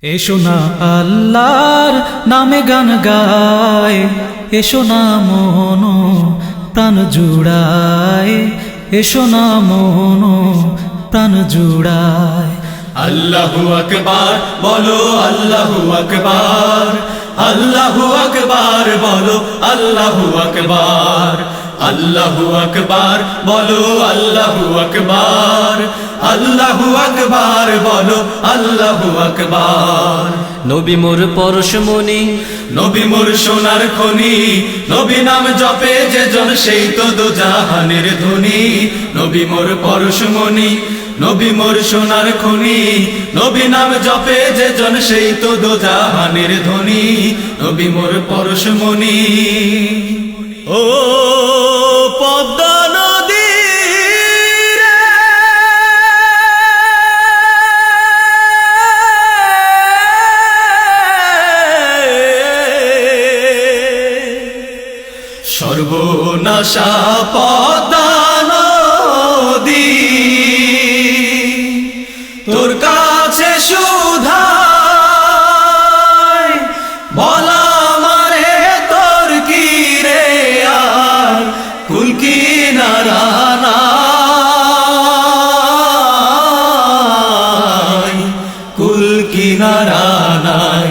এসো না আল্লাহর নামে গান গায়, এসো না মন প্রাণ জুড়ায়, এসো না মন প্রাণ জুড়ায়। আল্লাহু আকবার বলো, আল্লাহু আকবার, আল্লাহু আকবার বলো, আল্লাহু আকবার, আল্লাহু আকবার বলো, আল্লাহু আকবার, আল্লাহু আকবার বলো, আল্লাহু আকবার। নবী মোর পরশমণি, নবী মোর সোনার খনি, নবী নাম জপে যে জন সেই তো দোজাহানের ধনী। নবী মোর পরশমণি, নবী মোর সোনার খনি, নবী নাম জপে যে জন সেই তো দোজাহানের ধনী। নবী মোর পরশমণি। ও পদ্মা নদী সর্বনাশা পদ্মা নদী, তোর কাছে সুধাই বলা মারে তোর কি রে আর কুল কিনারা নাই, কুল কিনারা নাই,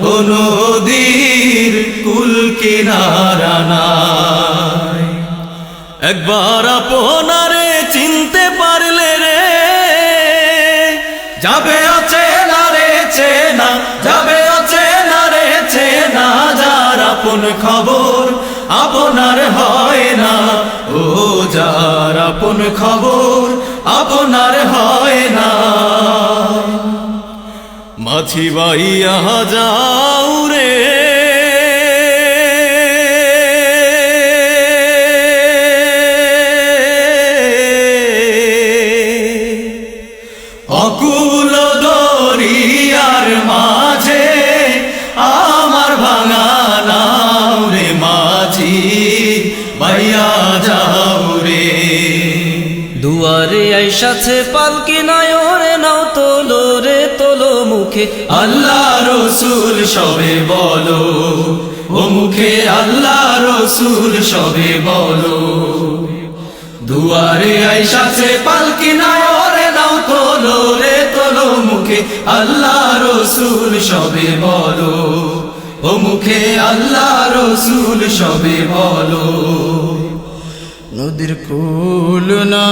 ও নদীর কুল কিনারা নাই। একবার আপনারে চিনতে পারলে রে যাবে অচেনা রে চেনা, যাবে অচেনা রে চেনা, যার আপন খবর আপনার হয় না, ও যার আপন খবর আপনার হয় না। মাছি বাইয়া যাও রে অকুল দরিয়ার মাঝে আমার ভাঙা নাও রে, মাঝি বাইয়া যাও রে। দুয়ারে আইসাছে পালকি নায়রে নাও তোলো রে তোলো মুখে, আল্লাহ রসুল সবে বলো, ও মুখে আল্লাহ রসুল সবে বলো। দুয়ারে আইসাছে পালকি নায়রে নাও তোলো রে তোলো মুখে, আল্লাহ রসুল সবে বলো, ও মুখে আল্লাহ রসুল সবে বলো। নদীর কুল নাই,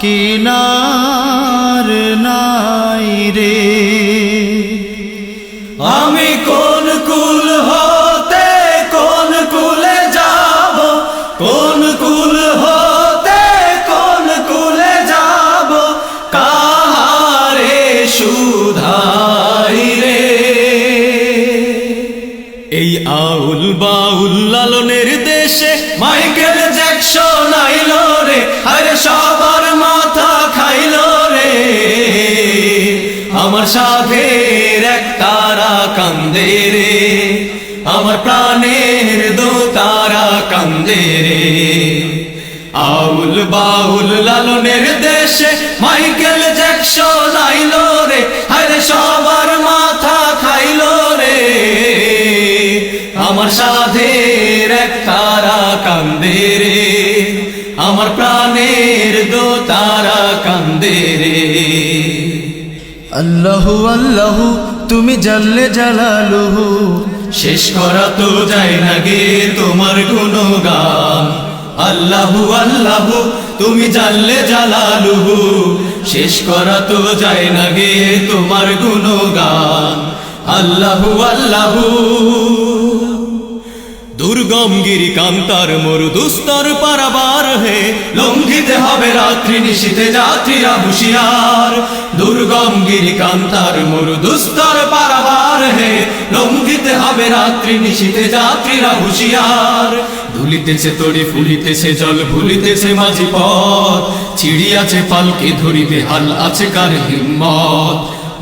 কিনার নাই রে, আমি কোন কুল হতে কোন কুলে যাব, কোন কুল হতে কোন কুলে যাব, কাহারে সুধাই রে। এই আউল বাউল লালনের দেশে মাইকেল জ্যাকসন আইলো রে, আরে সবার মাথা খাইলো রে। আমার সাধের এক তারা কান্দে রে, আমার প্রাণের দো তারা কান্দে রে। আউল বাউল লালনের দেশে মাইকেল জ্যাকসন আইলো রে, আরে সবার মাথা খাইলো রে। আমার সাধের এক তারা কান্দে রে, আমার প্রাণের দো তারা কান্দে রে। আল্লাহু আল্লাহু তুমি জাল্লে জালালুহু, শেষ করা তো যায় না গে তোমার গুণগান। আল্লাহু আল্লাহু তুমি জাল্লে জালালুহু, শেষ করা তো যায় না গে তোমার গুণগান। আল্লাহু আল্লাহু দুর্গম গিরি কান্তার মরু দুস্তর পারাবার হে, লঙ্ঘিতে হবে রাত্রি নিশীথে যাত্রীরা হুঁশিয়ার। দুর্গম গিরি কান্তার মরু দুস্তর পারাবার হে, লঙ্ঘিতে হবে রাত্রি নিশীথে যাত্রীরা হুঁশিয়ার। ধুলিতেছে তড়ি ফুলিতেছে জল ভুলিতেছে মাঝি পথ, ছিড়িয়াছে পালকে ধরিবে হাল আছে কার হিম্মত।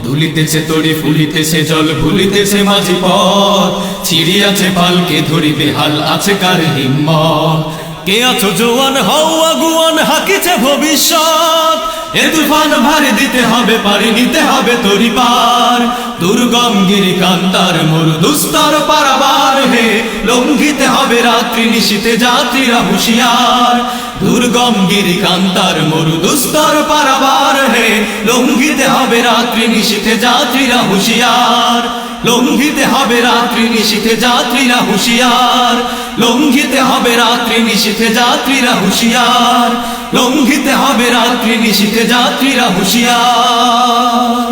ধুলিতেছে তড়ি ফুলিতেছে জল ভুলিতেছে মাঝি পথ, ছিড়িয়াছে পালকে ধরিবে হাল আছে কার হিম্মত। কে আছো জোয়ান হও আগুয়ান হাকিছে ভবিষ্যৎ এ তুফান ভারে দিতে হবে পারি নিতে হবে তরি পার দুর্গম গিরি কান্তার মরু দুস্তর পারাবার হে লঙ্ঘিতে হবে রাত্রি নিশীথে যাত্রীরা হুঁশিয়ার দুর্গম গিরি কান্তার মরু দুস্তর পারাবার হে লঙ্ঘিতে হবে রাত্রি নিশীথে যাত্রীরা হুঁশিয়ার লঙ্ঘিতে হবে রাত্রি নিশীথে যাত্রীরা হুঁশিয়ার লঙ্ঘিতে হবে রাত্রি নিশীথে যাত্রীরা হুঁশিয়ার লঙ্ঘিতে হবে রাত্রি নিশীথে যাত্রীরা হুঁশিয়ার